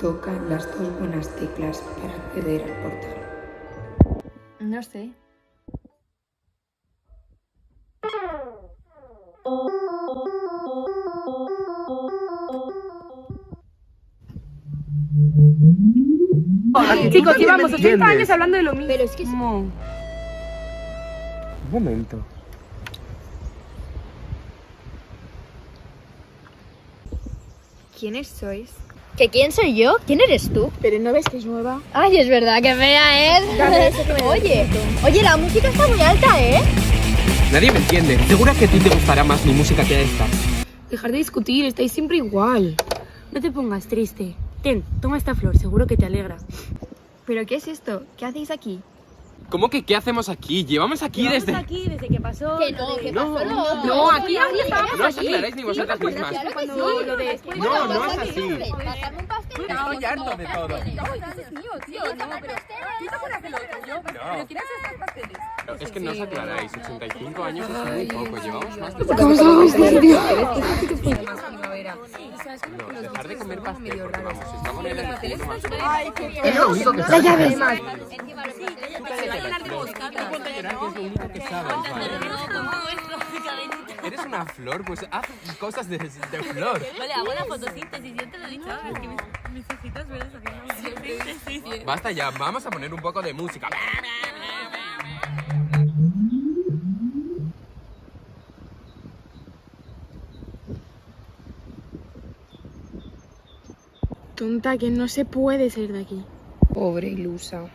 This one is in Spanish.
Toca las dos buenas teclas para acceder al portal. No sé. Chicos, llevamos 80 años hablando de lo mismo. Pero es que... Un momento. ¿Quiénes sois? ¿Que quién soy yo? ¿Quién eres tú? Pero no ves que es nueva. Ay, es verdad, que fea es. Oye, la música está muy alta, ¿eh? Nadie me entiende. ¿Segura que a ti te gustará más mi música que esta? Dejar de discutir, estáis siempre igual. No te pongas triste. Ten, toma esta flor, seguro que te alegra. ¿Pero qué es esto? ¿Qué hacéis aquí? ¿Cómo que qué hacemos aquí? Llevamos aquí desde... aquí desde que pasó. Que no, que pasó. No, aquí estábamos. No os aclaráis ni vosotras mismas. Cuando lo de... No, no es así. Pasarme un pastel. Estoy harto de todo. No, es que no os aclaráis. 85 años es muy poco. Llevamos más de... ¿Cómo sabes de Dios? No, dejar de comer pastel porque vamos, estamos en el punto más... Es lo único que sabes. La llave. Es lo único que sabes, ¿vale? Eres una flor, pues haz cosas de flor. Vale, hago la fotosíntesis, yo te lo he dicho. Es que mis ojitos verdes haciendo fotosíntesis. Basta ya, vamos a poner un poco de música. Tonta, que no se puede salir de aquí. Pobre ilusa.